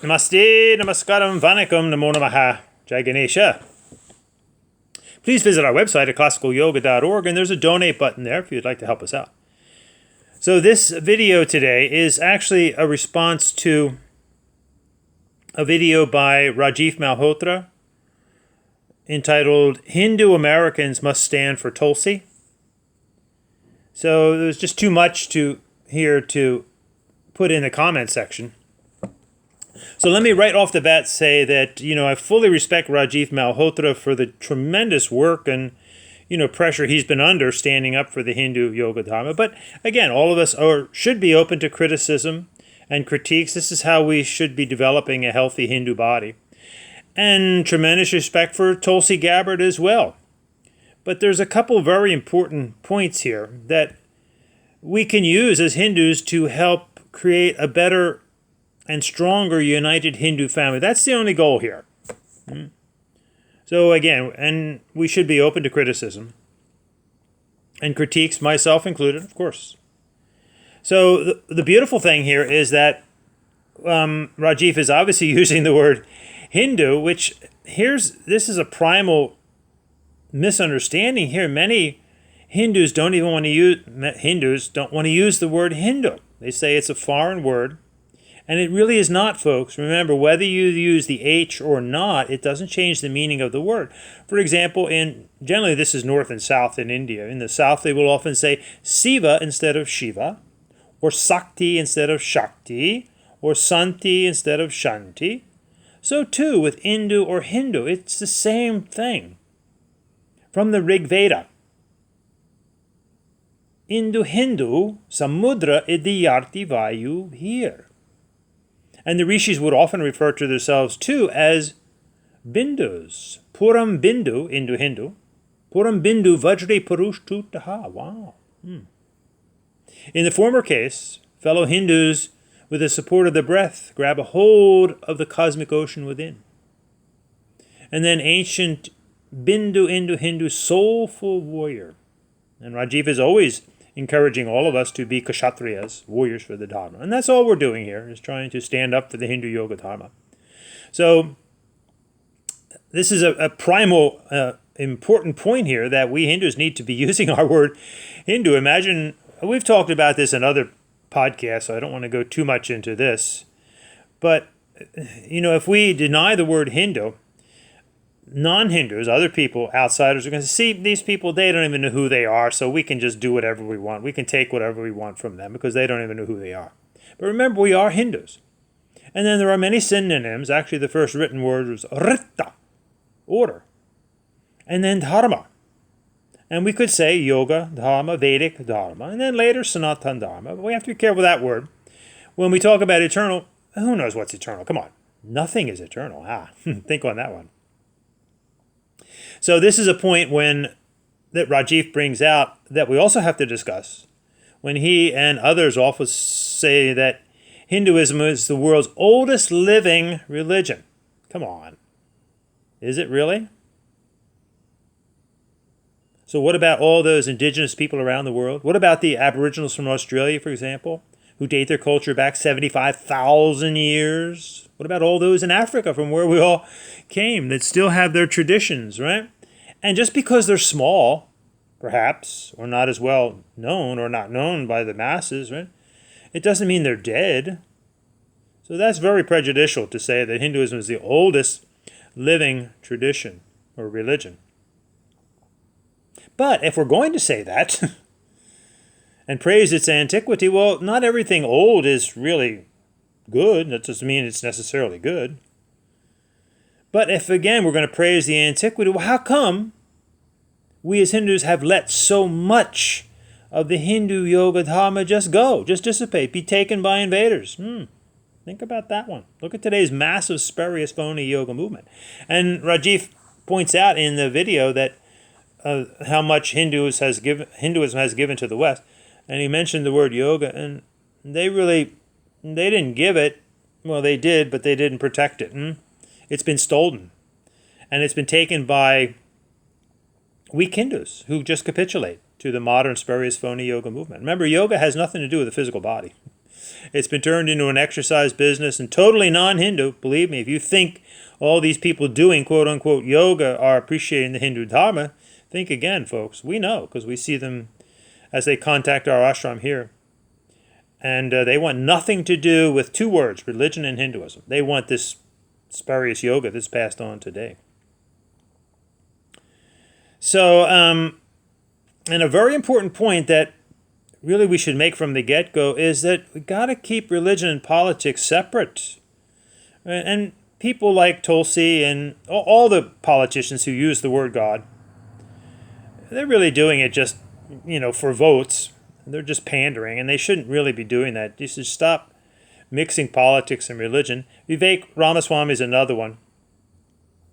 Namaste, Namaskaram, Vanakkam, Namo Namaha, Jai Ganesha. Please visit our website at classicalyoga.org, and there's a donate button there if you'd like to help us out. So this video today is actually a response to a video by Rajiv Malhotra entitled Hindu Americans Must Stand for Tulsi. So there's just too much here to put in the comment section. So let me right off the bat say that, I fully respect Rajiv Malhotra for the tremendous work and, pressure he's been under standing up for the Hindu Yoga Dharma. But again, all of us should be open to criticism and critiques. This is how we should be developing a healthy Hindu body. And tremendous respect for Tulsi Gabbard as well. But there's a couple very important points here that we can use as Hindus to help create a better and stronger united Hindu family. That's the only goal here. So again, and we should be open to criticism and critiques, myself included, of course. So the beautiful thing here is that Rajiv is obviously using the word Hindu, which this is a primal misunderstanding here. Many Hindus don't want to use the word Hindu. They say it's a foreign word. And it really is not, folks. Remember, whether you use the H or not, it doesn't change the meaning of the word. For example, generally this is north and south in India. In the south, they will often say Siva instead of Shiva, or Sakti instead of Shakti, or Santi instead of Shanti. So too with Indu or Hindu, it's the same thing. From the Rig Veda. Indu Hindu Samudra Idiyarti Vayu here. And the rishis would often refer to themselves too as Bindus. Puram Bindu, Indu Hindu. Puram Bindu Vajre Purush Tutaha. Wow. In the former case, fellow Hindus, with the support of the breath, grab a hold of the cosmic ocean within. And then ancient Bindu Indu Hindu soulful warrior. And Rajiv is always encouraging all of us to be kshatriyas, warriors for the Dharma. And that's all we're doing here, is trying to stand up for the Hindu Yoga Dharma. So this is a primal important point here, that we Hindus need to be using our word Hindu. Imagine, we've talked about this in other podcasts, so I don't want to go too much into this. But, if we deny the word Hindu, non-Hindus, other people, outsiders, are going to see these people, they don't even know who they are, so we can just do whatever we want. We can take whatever we want from them because they don't even know who they are. But remember, we are Hindus. And then there are many synonyms. Actually, the first written word was Rita, order. And then Dharma. And we could say Yoga, Dharma, Vedic, Dharma, and then later Sanatan Dharma. But we have to be careful with that word. When we talk about eternal, who knows what's eternal? Come on. Nothing is eternal. Think on that one. So this is a point that Rajiv brings out that we also have to discuss when he and others often say that Hinduism is the world's oldest living religion. Come on. Is it really? So what about all those indigenous people around the world? What about the Aboriginals from Australia, for example, who date their culture back 75,000 years? What about all those in Africa from where we all came that still have their traditions, right? And just because they're small, perhaps, or not as well known or not known by the masses, right? It doesn't mean they're dead. So that's very prejudicial to say that Hinduism is the oldest living tradition or religion. But if we're going to say that and praise its antiquity, well, not everything old is really good. That doesn't mean it's necessarily good. But if, again, we're going to praise the antiquity, well, how come we as Hindus have let so much of the Hindu Yoga Dharma just go, just dissipate, be taken by invaders? Think about that one. Look at today's massive, spurious, phony yoga movement. And Rajiv points out in the video that how much Hinduism has given to the West. And he mentioned the word yoga, and they didn't give it. Well, they did, but they didn't protect it. It's been stolen. And it's been taken by weak Hindus who just capitulate to the modern spurious phony yoga movement. Remember, yoga has nothing to do with the physical body. It's been turned into an exercise business and totally non-Hindu. Believe me, if you think all these people doing quote-unquote yoga are appreciating the Hindu Dharma, think again, folks. We know because we see them as they contact our ashram here. And they want nothing to do with two words, religion and Hinduism. They want this spurious yoga that's passed on today. So, and a very important point that really we should make from the get-go is that we got to keep religion and politics separate. And people like Tulsi and all the politicians who use the word God, they're really doing it just, for votes. They're just pandering, and they shouldn't really be doing that. You should stop mixing politics and religion. Vivek Ramaswamy is another one.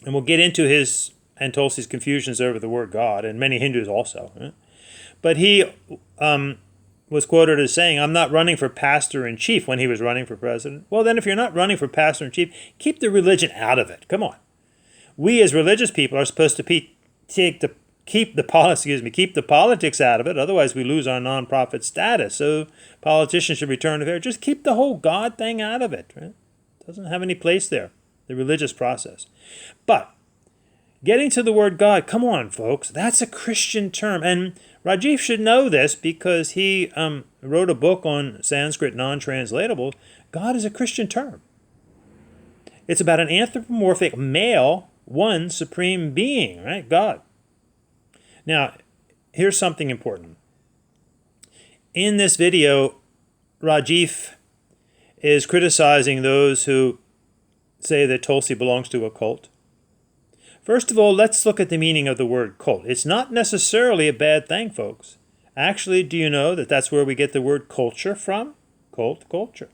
And we'll get into his and Tulsi's confusions over the word God, and many Hindus also. Right? But he was quoted as saying, I'm not running for pastor-in-chief when he was running for president. Well, then if you're not running for pastor-in-chief, keep the religion out of it. Come on. We as religious people are supposed to keep the politics out of it. Otherwise, we lose our nonprofit status. So politicians should return to fair. Just keep the whole God thing out of it. Right? It doesn't have any place there, the religious process. But getting to the word God, come on, folks. That's a Christian term. And Rajiv should know this because he wrote a book on Sanskrit non-translatable. God is a Christian term. It's about an anthropomorphic male, one supreme being, right? God. Now, here's something important. In this video, Rajiv is criticizing those who say that Tulsi belongs to a cult. First of all, let's look at the meaning of the word cult. It's not necessarily a bad thing, folks. Actually, do you know that that's where we get the word culture from? Cult, culture.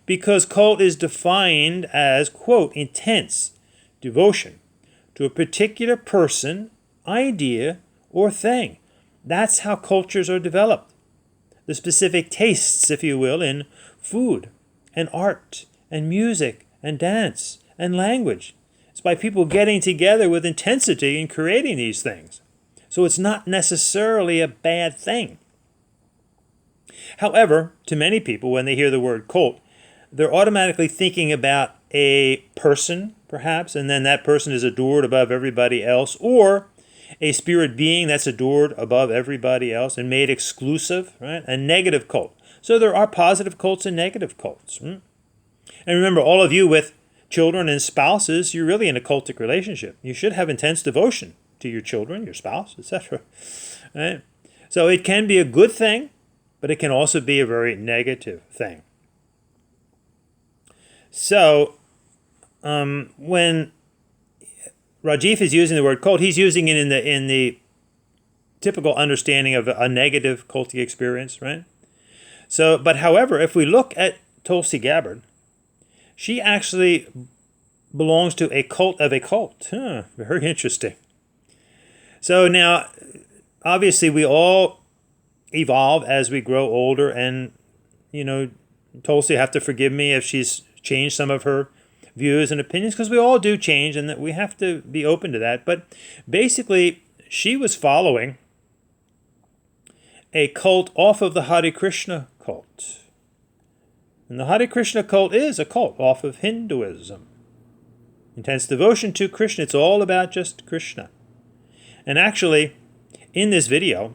Because cult is defined as, quote, intense devotion to a particular person, idea, or thing. That's how cultures are developed. The specific tastes, if you will, in food and art and music and dance and language. It's by people getting together with intensity and creating these things. So it's not necessarily a bad thing. However, to many people, when they hear the word cult, they're automatically thinking about a person, perhaps, and then that person is adored above everybody else, or a spirit being that's adored above everybody else and made exclusive, right? A negative cult. So there are positive cults and negative cults. And remember, all of you with children and spouses, you're really in a cultic relationship. You should have intense devotion to your children, your spouse, etc. Right? So it can be a good thing, but it can also be a very negative thing. So when Rajiv is using the word cult, he's using it in the typical understanding of a negative cultic experience, right? So, but however, if we look at Tulsi Gabbard, she actually belongs to a cult of a cult. Very interesting. So now, obviously, we all evolve as we grow older, and, Tulsi, have to forgive me if she's changed some of her views and opinions, because we all do change, and that we have to be open to that. But basically, she was following a cult off of the Hare Krishna cult. And the Hare Krishna cult is a cult off of Hinduism. Intense devotion to Krishna. It's all about just Krishna. And actually, in this video,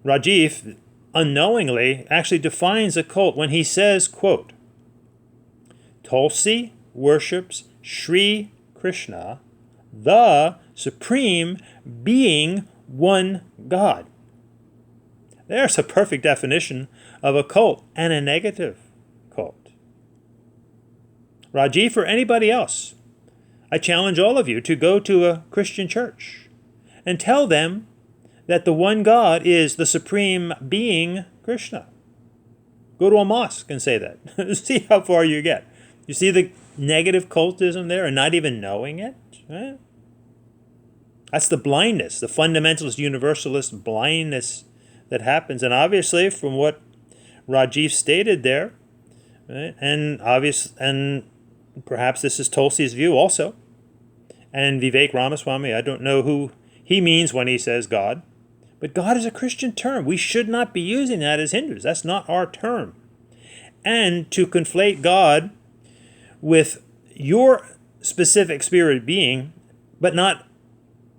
Rajiv unknowingly actually defines a cult when he says, quote, Tulsi worships Sri Krishna, the supreme being, one God. There's a perfect definition of a cult and a negative cult. Rajiv or anybody else, I challenge all of you to go to a Christian church and tell them that the one God is the supreme being, Krishna. Go to a mosque and say that. See how far you get. You see the negative cultism there and not even knowing it? Right? That's the blindness, the fundamentalist universalist blindness that happens. And obviously, from what Rajiv stated there, right, and perhaps this is Tulsi's view also, and Vivek Ramaswamy, I don't know who he means when he says God, But God is a Christian term. We should not be using that as Hindus. That's not our term. And to conflate God with your specific spirit being, but not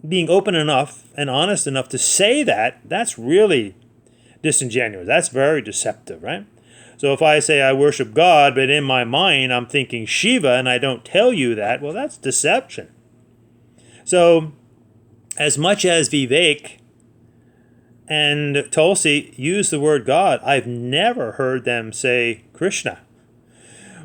being open enough and honest enough to say that, that's really disingenuous. That's very deceptive, right? So if I say I worship God, but in my mind I'm thinking Shiva and I don't tell you that, well, that's deception. So as much as Vivek and Tulsi use the word God, I've never heard them say Krishna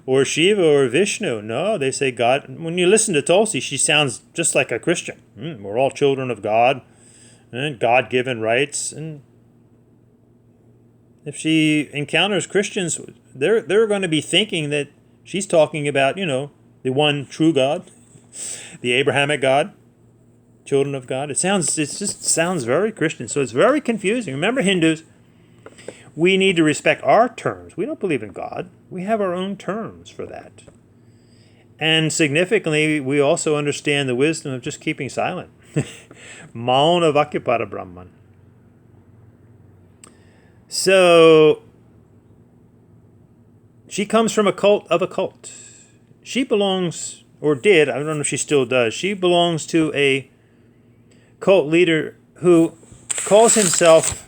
or Shiva or Vishnu. No, they say God. When you listen to Tulsi, she sounds just like a Christian. We're all children of God and God-given rights. And if she encounters Christians, they're going to be thinking that she's talking about, the one true God, the Abrahamic God, children of God. It just sounds very Christian. So it's very confusing. Remember, Hindus, we need to respect our terms. We don't believe in God. We have our own terms for that. And significantly, we also understand the wisdom of just keeping silent. Mauna Vakyapara Brahman. So, she comes from a cult of a cult. She belongs, or did, I don't know if she still does, she belongs to a cult leader who calls himself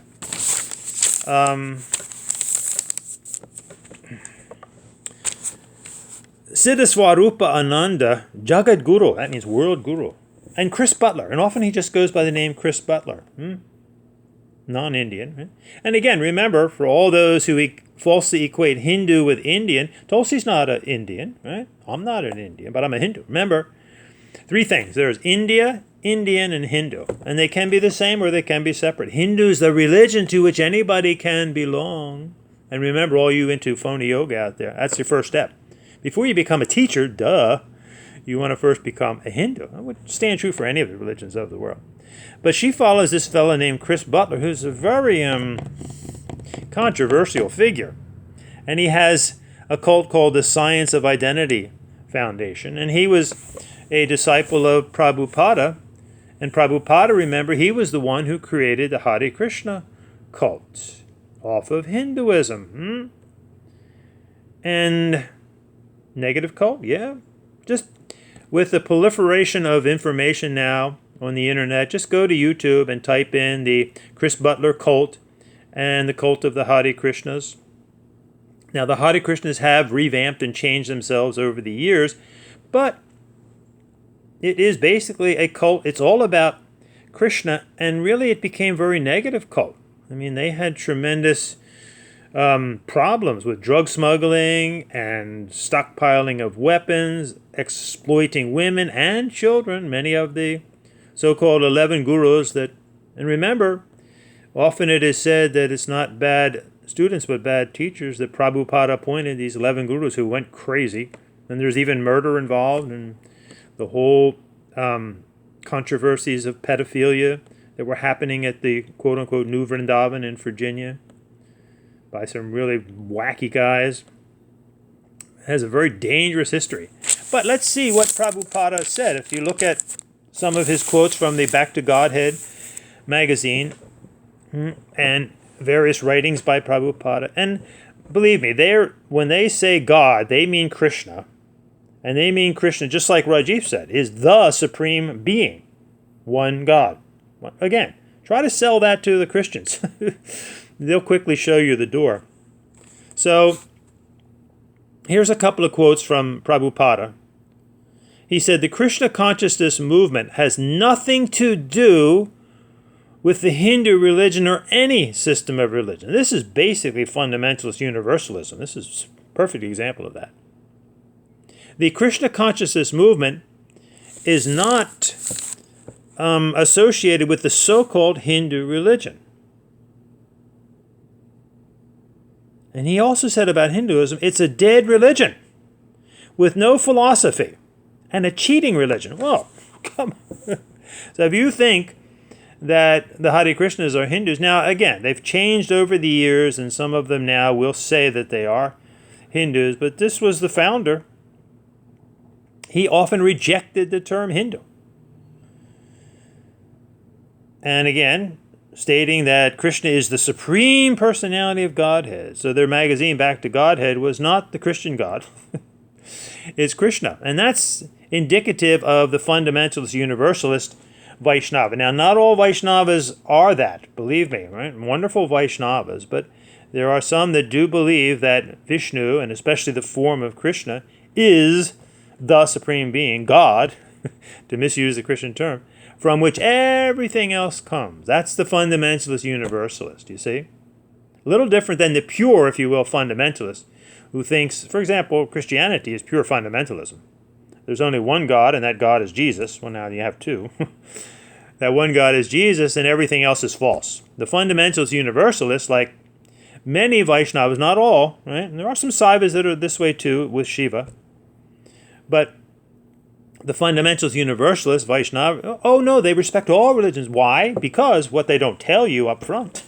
Siddhaswarupa Ananda Jagat Guru. That means world guru. And Chris Butler. And often he just goes by the name Chris Butler. Non-Indian. Right? And again, remember, for all those who falsely equate Hindu with Indian, Tulsi's not an Indian, right? I'm not an Indian, but I'm a Hindu. Remember, three things. There's India, Indian, and Hindu. And they can be the same or they can be separate. Hindu is the religion to which anybody can belong. And remember, all you into phony yoga out there, that's your first step. Before you become a teacher, you want to first become a Hindu. That would stand true for any of the religions of the world. But she follows this fellow named Chris Butler, who's a very controversial figure. And he has a cult called the Science of Identity Foundation. And he was a disciple of Prabhupada. And Prabhupada, remember, he was the one who created the Hare Krishna cult off of Hinduism. And negative cult, yeah. Just with the proliferation of information now on the internet, just go to YouTube and type in the Chris Butler cult and the cult of the Hare Krishnas. Now, the Hare Krishnas have revamped and changed themselves over the years, but it is basically a cult. It's all about Krishna, and really it became a very negative cult. I mean, they had tremendous problems with drug smuggling and stockpiling of weapons, exploiting women and children. Many of the so-called 11 gurus and remember, often it is said that it's not bad students but bad teachers, that Prabhupada appointed these 11 gurus who went crazy. And there's even murder involved and the whole controversies of pedophilia that were happening at the quote-unquote New Vrindavan in Virginia by some really wacky guys. It has a very dangerous history. But let's see what Prabhupada said. If you look at some of his quotes from the Back to Godhead magazine and various writings by Prabhupada, and believe me, when they say God, they mean Krishna. And they mean Krishna, just like Rajiv said, is the supreme being, one God. Again, try to sell that to the Christians. They'll quickly show you the door. So, here's a couple of quotes from Prabhupada. He said, the Krishna consciousness movement has nothing to do with the Hindu religion or any system of religion. This is basically fundamentalist universalism. This is a perfect example of that. The Krishna consciousness movement is not associated with the so-called Hindu religion. And he also said about Hinduism, it's a dead religion with no philosophy and a cheating religion. Well, come on. So if you think that the Hare Krishnas are Hindus, now again, they've changed over the years and some of them now will say that they are Hindus, but this was the founder. He often rejected the term Hindu. And again, stating that Krishna is the supreme personality of Godhead. So their magazine, Back to Godhead, was not the Christian God. It's Krishna. And that's indicative of the fundamentalist universalist Vaishnava. Now, not all Vaishnavas are that, believe me, right? Wonderful Vaishnavas, but there are some that do believe that Vishnu, and especially the form of Krishna, is the supreme being, God, to misuse the Christian term, from which everything else comes. That's the fundamentalist universalist, you see? A little different than the pure, if you will, fundamentalist, who thinks, for example, Christianity is pure fundamentalism. There's only one God, and that God is Jesus. Well, now you have two. That one God is Jesus, and everything else is false. The fundamentalist universalists, like many Vaishnavas, not all, right? And there are some Saivas that are this way too, with Shiva. But the fundamentalist universalist, Vaishnava, oh no, they respect all religions. Why? Because what they don't tell you up front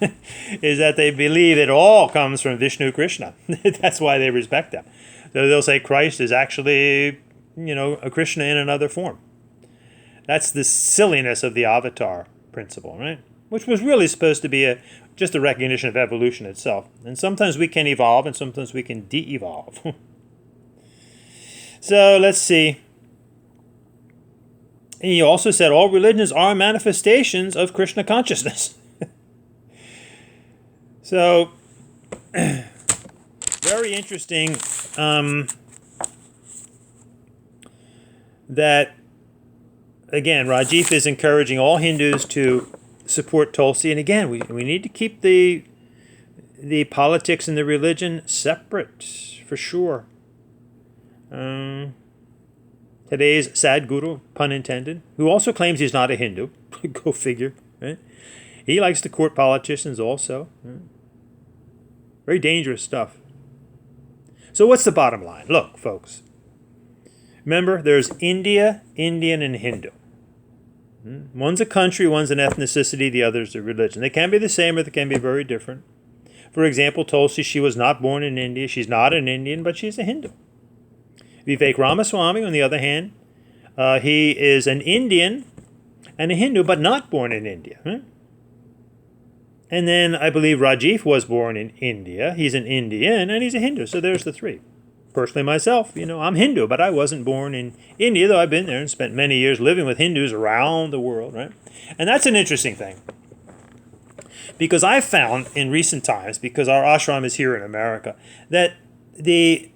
is that they believe it all comes from Vishnu Krishna. That's why they respect them. So they'll say Christ is actually, a Krishna in another form. That's the silliness of the avatar principle, right? Which was really supposed to be just a recognition of evolution itself. And sometimes we can evolve and sometimes we can de-evolve. So let's see. He also said all religions are manifestations of Krishna consciousness. So, very interesting that, again, Rajiv is encouraging all Hindus to support Tulsi. And again, we need to keep the politics and the religion separate, for sure. Today's Sadguru, pun intended, who also claims he's not a Hindu. Go figure. Right? He likes to court politicians also. Right? Very dangerous stuff. So what's the bottom line? Look, folks. Remember, there's India, Indian, and Hindu. One's a country, one's an ethnicity, the other's a religion. They can be the same or they can be very different. For example, Tulsi, she was not born in India. She's not an Indian, but she's a Hindu. Vivek Ramaswamy, on the other hand, he is an Indian and a Hindu, but not born in India. Right? And then I believe Rajiv was born in India. He's an Indian and he's a Hindu. So there's the three. Personally, myself, I'm Hindu, but I wasn't born in India, though I've been there and spent many years living with Hindus around the world, right? And that's an interesting thing. Because I've found in recent times, because our ashram is here in America, that the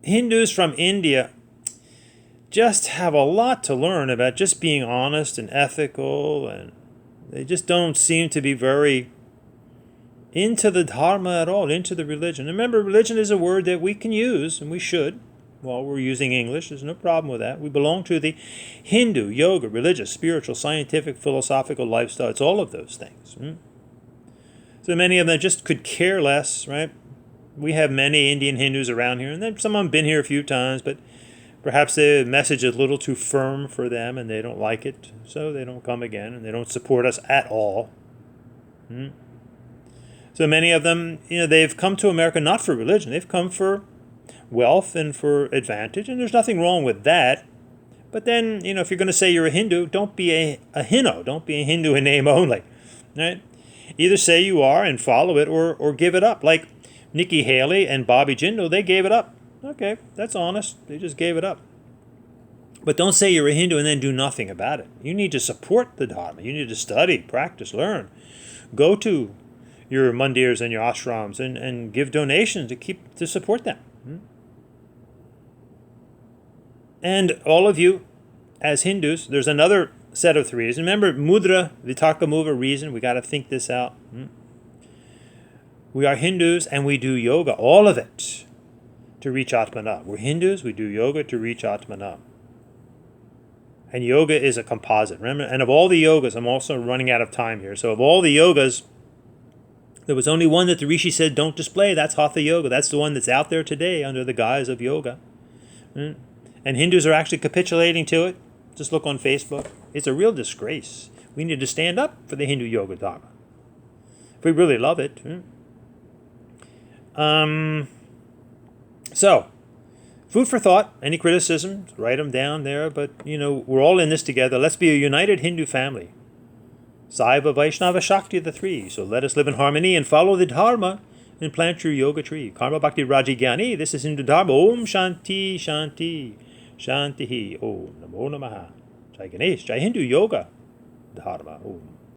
Hindus from India just have a lot to learn about just being honest and ethical, and they just don't seem to be very into the dharma at all, into the religion. Remember, religion is a word that we can use, and we should, while we're using English. There's no problem with that. We belong to the Hindu, yoga, religious, spiritual, scientific, philosophical lifestyle. It's all of those things. So many of them just could care less, right? We have many Indian Hindus around here, and then some of them have been here a few times, but perhaps the message is a little too firm for them, and they don't like it, so they don't come again, and they don't support us at all. So many of them, they've come to America not for religion. They've come for wealth and for advantage, and there's nothing wrong with that. But then, if you're going to say you're a Hindu, don't be a Hindu. Don't be a Hindu in name only, right? Either say you are and follow it, or give it up. Like Nikki Haley and Bobby Jindal, they gave it up. Okay, that's honest. They just gave it up. But don't say you're a Hindu and then do nothing about it. You need to support the Dharma. You need to study, practice, learn. Go to your mandirs and your ashrams and give donations to support them. And all of you, as Hindus, there's another set of three. Remember, mudra, vitarka, muva, reason. We got to think this out. We are Hindus and we do yoga, all of it, to reach Atmanam. We're Hindus, we do yoga to reach Atmanam. And yoga is a composite. Remember, and of all the yogas, I'm also running out of time here. So of all the yogas, there was only one that the Rishi said don't display. That's Hatha Yoga. That's the one that's out there today under the guise of yoga. And Hindus are actually capitulating to it. Just look on Facebook. It's a real disgrace. We need to stand up for the Hindu Yoga Dharma. If we really love it. So, food for thought. Any criticisms, write them down there. But, we're all in this together. Let's be a united Hindu family. Saiva, Vaishnava, Shakti are the three. So let us live in harmony and follow the Dharma and plant true yoga tree. Karma Bhakti Raji Gyani. This is Hindu Dharma. Om Shanti Shanti Shanti. Om Namo Namaha. Jai Ganesh. Jai Hindu Yoga Dharma. Om.